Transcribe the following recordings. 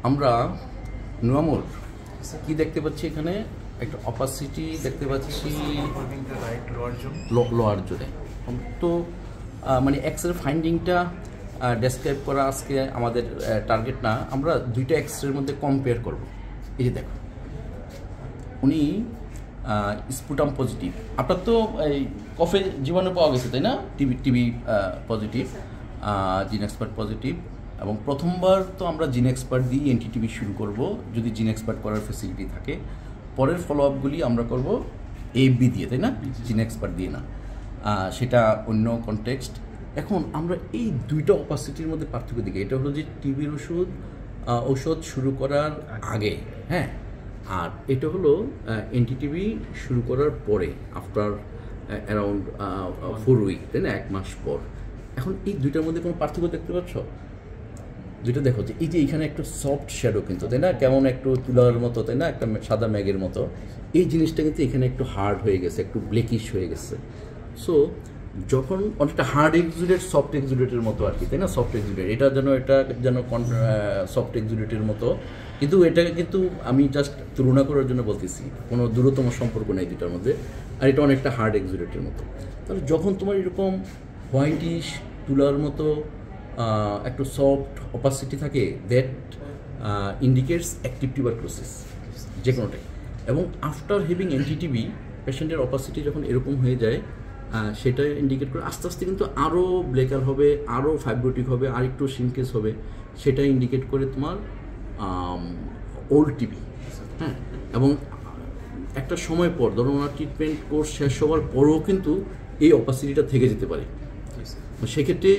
আমরা নুয়ামুর কি দেখতে পাচ্ছি এখানে একটা অপাসিটি দেখতে পাচ্ছি লোয়ার জোনে। তো মানে এক্সরে ফাইন্ডিংটা ডেসক্রাইব করা আজকে আমাদের টার্গেট না, আমরা দুইটা এক্সরের মধ্যে কম্পেয়ার করব। এই যে দেখো উনি স্পুটাম পজিটিভ, আপনার তো এই কফে জীবাণু পাওয়া গেছে তাই না, TB positive, gene expert positive, এবং প্রথমবার তো আমরা জিন এক্সপার্ট দিয়ে এনটিটিভি শুরু করব যদি জিন এক্সপার্ট করার ফেসিলিটি থাকে। পরের ফলো আপগুলি আমরা করব এএফবি দিয়ে, তাই না, জিন এক্সপার্ট দিয়ে না, সেটা অন্য কনটেক্সট। এখন আমরা এই দুইটা অপাসিটির মধ্যে পার্থক্য দিকে, এটা হলো যে টিবির ঔষধ শুরু করার আগে, হ্যাঁ, আর এটা হলো এনটিটিভি শুরু করার পরে, আফটার অ্যারাউন্ড 4 উইক, তাই না, 1 মাস পর। এখন এই দুইটার মধ্যে কোনো পার্থক্য দেখতে পাচ্ছ? দুইটা দেখো যে এই যে এইখানে একটু সফট শ্যাডো কিন্তু, তাই না, কেমন একটু তুলার মতো, তাই না, একটা সাদা ম্যাগের মতো। এই জিনিসটা কিন্তু এখানে একটু হার্ড হয়ে গেছে, একটু ব্লেকিশ হয়ে গেছে। সো যখন অনেকটা হার্ড এক্সুডেট সফট এক্সুডেটের মতো আর কি, তাই না, সফট এক্সুডেট, এটা যেন সফট এক্সুডেটের মতো, কিন্তু এটাকে কিন্তু আমি জাস্ট তুলনা করার জন্য বলতেছি, কোনো দূরতম সম্পর্ক নেই দুটার মধ্যে। আর এটা অনেকটা হার্ড এক্সুডেটের মতো। তাহলে যখন তোমার এরকম হোয়াইটিশ তুলার মতো একটু সফট অপাসিটি থাকে, দ্যাট ইন্ডিকেটস অ্যাক্টিভ টিউবারকুলোসিস যে কোনোটাই। এবং আফটার হ্যাভিং এনটিটিভি পেশেন্টের অপাসিটি যখন এরকম হয়ে যায়, সেটা ইন্ডিকেট করে আস্তে আস্তে কিন্তু আরও ব্লেকার হবে, আরও ফাইব্রোটিক হবে, আর একটু শিনকেস হবে, সেটা ইন্ডিকেট করে তোমার ওল্ড টিবি। হ্যাঁ, এবং একটা সময় পর ধরো ওনার ট্রিটমেন্ট কোর্স শেষ হওয়ার পরেও কিন্তু এই অপাসিটিটা থেকে যেতে পারে। সেক্ষেত্রে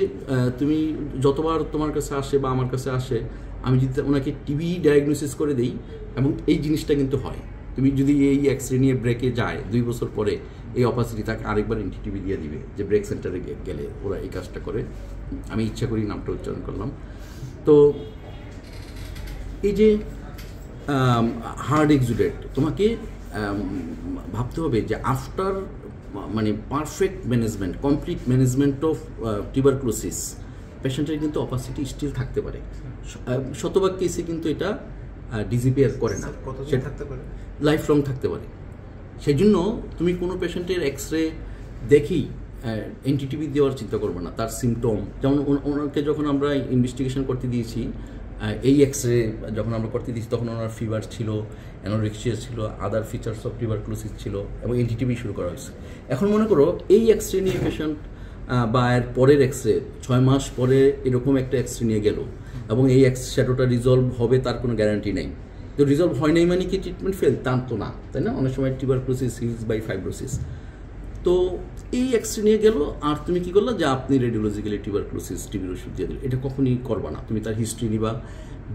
তুমি যতবার তোমার কাছে আসে বা আমার কাছে আসে, আমি যদি ওনাকে টিবি ডায়াগনোসিস করে দিই, এবং এই জিনিসটা কিন্তু হয়, তুমি যদি এই এক্সরে নিয়ে ব্রেকে যায় 2 বছর পরে, এই অপাসিটি তাকে আরেকবার এনটিটিভি দিয়ে দিবে, যে ব্রেক সেন্টারে গেলে ওরা এই কাজটা করে। আমি ইচ্ছা করি নামটা উচ্চারণ করলাম। তো এই যে হার্ড এক্সুডেট, তোমাকে ভাবতে হবে যে আফটার মানে perfect management, complete management of tuberculosis, পেশেন্টের কিন্তু অপাসিটি স্টিল থাকতে পারে। শতভাগ কেসে কিন্তু এটা ডিসঅ্যাপিয়ার করে না, লাইফ লং থাকতে পারে। সেই জন্য তুমি কোনো পেশেন্টের এক্সরে দেখেই এনটিটিভি দেওয়ার চিন্তা করবে না। তার সিমটম, যেমন ওনাকে যখন আমরা ইনভেস্টিগেশন করতে দিয়েছি, এই এক্সরে যখন আমরা করতে দিয়েছি, তখন ওনার ফিভার ছিল, অ্যানোরেক্সিয়া ছিল, আদার ফিচার্স অফ টিউবারকুলোসিস ছিল, এবং এনটিটিভি শুরু করা হয়েছে। এখন মনে করো এই এক্সরে নিয়ে পেশেন্ট বা এর পরের এক্সরে 6 মাস পরে এরকম একটা এক্সরে নিয়ে গেল, এবং এই শ্যাডোটা রিজলভ হবে তার কোনো গ্যারান্টি নেই। তো রিজলভ হয় নাই মানে কি ট্রিটমেন্ট ফেল? তা তো না, তাই না? অনেক সময় টিউবারকুলোসিস হিলস বাই ফাইব্রোসিস। তো এই এক্সরে নিয়ে গেল, আর তুমি কি করলা যে আপনি রেডিওলজিক্যালি টিউবারকুলোসিস টিবির ওষুধ দিয়ে দিলে, এটা কখনই করবা না। তুমি তার হিস্ট্রি নিবা,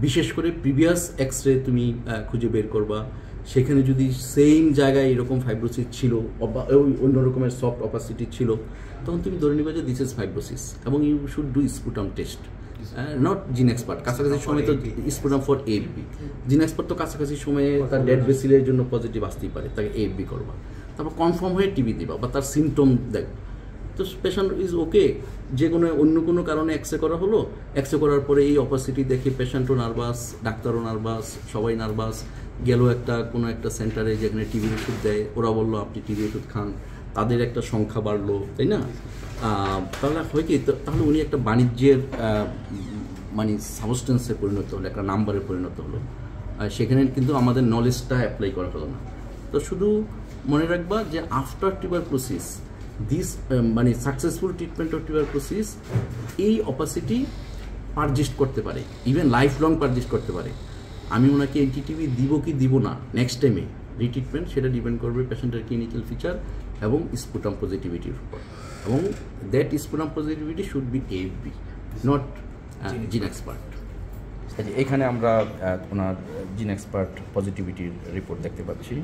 বিশেষ করে প্রিভিয়াস এক্সরে তুমি খুঁজে বের করবা, সেখানে যদি সেম জায়গায় এরকম ফাইব্রোসিস ছিল বা অন্য রকমের সফট অপাসিটি ছিল, তখন তুমি ধরে নিবা যে দিস ইজ ফাইব্রোসিস, এবং you should do sputum test, not GeneXpert. কাছাকাছি সময় তো sputum for AFB, GeneXpert তো কাছাকাছি সময়ে তার ডেড ভেসেলের জন্য পজিটিভ আসতেই পারে, তাকে এএফবি করবা, তারপর কনফার্ম হয়ে টিবি দিবা বা তার সিমটম দেখ। তো পেশেন্ট ইজ ওকে, যে কোনো অন্য কোনো কারণে এক্সরে করা হলো, এক্সরে করার পরে এই অপাসিটি দেখে পেশেন্টও নার্ভাস, ডাক্তারও নার্ভাস, সবাই নার্ভাস। গেল কোনো একটা সেন্টারে যেখানে টিবির ওষুধ দেয়, ওরা বললো আপনি টিবি ওষুধ খান, তাদের একটা সংখ্যা বাড়লো, তাই না? তাহলে হয় কি, তাহলে উনি একটা বাণিজ্যের মানে সাবস্টেন্সে পরিণত হলো, একটা নাম্বারে পরিণত হলো। সেখানে কিন্তু আমাদের নলেজটা অ্যাপ্লাই করা হলো না। তো শুধু মনে রাখবা যে আফটার টিউবারকুলোসিস দিস মানে সাকসেসফুল ট্রিটমেন্ট অফ টিউবারকুলোসিস, এই অপাসিটি পারজিস্ট করতে পারে, ইভেন লাইফ লং পারজিস্ট করতে পারে। আমি ওনাকে এনটিটিভি দিব কি দিব না নেক্সট টাইমে রিট্রিটমেন্ট, সেটা ডিপেন্ড করবে পেশেন্টের ক্লিনিক্যাল ফিচার এবং স্পুটাম পজিটিভিটির উপর, এবং that sputum positivity should be AFB, not gene expert. এখানে আমরা ওনার জিন এক্সপার্ট পজিটিভিটির রিপোর্ট দেখতে পাচ্ছি।